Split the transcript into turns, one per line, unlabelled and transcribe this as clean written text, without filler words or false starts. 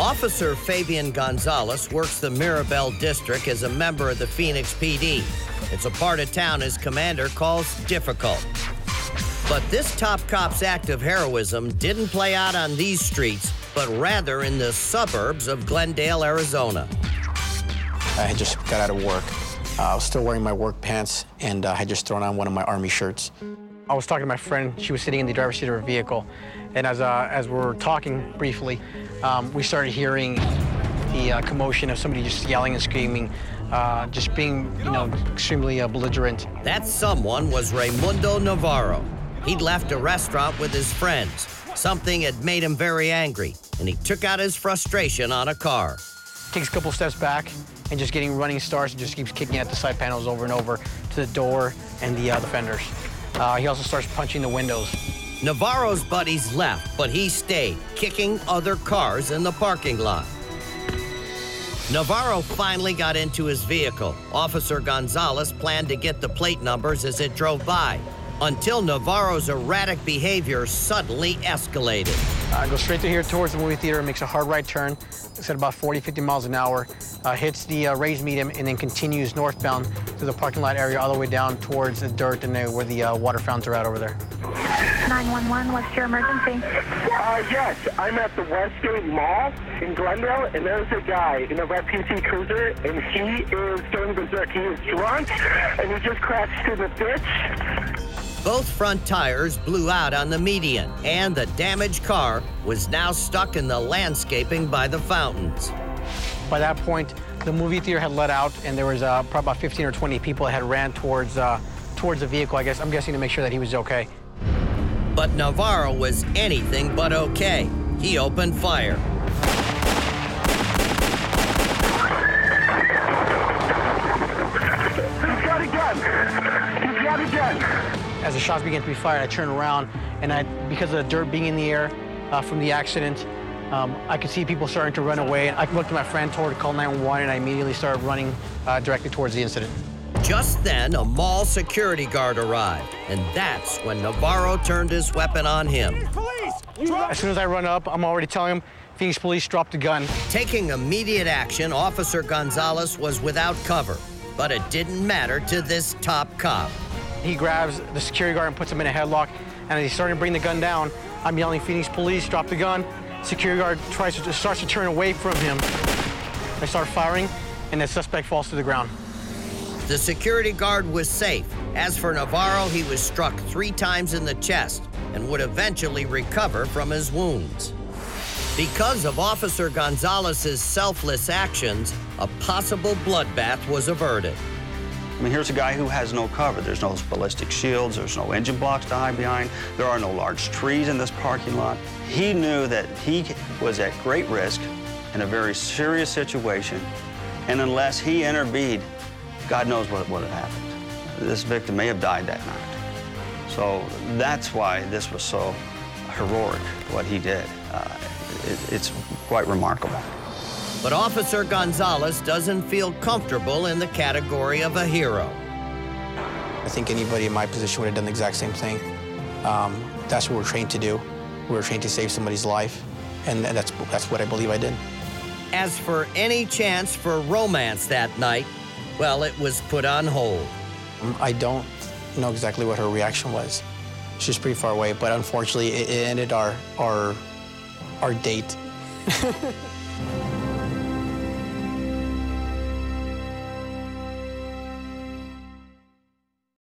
Officer Fabian Gonzalez works the Mirabel district as a member of the Phoenix PD. It's a part of town his commander calls difficult. But this top cop's act of heroism didn't play out on these streets, but rather in the suburbs of Glendale, Arizona.
I had just got out of work. I was still wearing my work pants, and I had just thrown on one of my Army shirts. I was talking to my friend. She was sitting in the driver's seat of her vehicle. And as we were talking briefly, we started hearing the commotion of somebody just yelling and screaming, just being, extremely belligerent.
That someone was Raimundo Navarro. He'd left a restaurant with his friends. Something had made him very angry, and he took out his frustration on a car.
Takes a couple steps back and just getting running starts and just keeps kicking at the side panels over and over to the door and the fenders. He also starts punching the windows.
Navarro's buddies left, but he stayed, kicking other cars in the parking lot. Navarro finally got into his vehicle. Officer Gonzalez planned to get the plate numbers as it drove by, until Navarro's erratic behavior suddenly escalated.
Goes straight through here towards the movie theater, makes a hard right turn. It's at about 40, 50 miles an hour, hits the raised median, and then continues northbound through the parking lot area all the way down towards the dirt and where the water fountains are at over there.
911, what's your emergency?
Yes, I'm at the Westgate Mall in Glendale, and there's a guy in a red PT Cruiser, and he is going berserk. He is drunk, and he just crashed in the ditch.
Both front tires blew out on the median, and the damaged car was now stuck in the landscaping by the fountains.
By that point, the movie theater had let out, and there was probably about 15 or 20 people that had ran towards the vehicle, I'm guessing to make sure that he was okay.
But Navarro was anything but okay. He opened fire.
He's got a gun! He's got a gun!
As the shots began to be fired, I turned around, and because of the dirt being in the air from the accident, I could see people starting to run away. I looked at my friend, told her to call 911, and I immediately started running directly towards the incident.
Just then, a mall security guard arrived, and that's when Navarro turned his weapon on him.
As soon as I run up, I'm already telling him, Phoenix Police dropped the gun.
Taking immediate action, Officer Gonzalez was without cover, but it didn't matter to this top cop.
He grabs the security guard and puts him in a headlock, and as he's starting to bring the gun down, I'm yelling, Phoenix Police, drop the gun. Security guard starts to turn away from him. I start firing, and the suspect falls to the ground.
The security guard was safe. As for Navarro, he was struck 3 times in the chest and would eventually recover from his wounds. Because of Officer Gonzalez's selfless actions, a possible bloodbath was averted.
I mean, here's a guy who has no cover. There's no ballistic shields, there's no engine blocks to hide behind, there are no large trees in this parking lot. He knew that he was at great risk in a very serious situation, and unless he intervened, God knows what would have happened. This victim may have died that night. So that's why this was so heroic, what he did. It's quite remarkable.
But Officer Gonzalez doesn't feel comfortable in the category of a hero.
I think anybody in my position would have done the exact same thing. That's what we're trained to do. We're trained to save somebody's life, and that's what I believe I did.
As for any chance for romance that night, well, it was put on hold.
I don't know exactly what her reaction was. She was pretty far away, but unfortunately, it ended our date.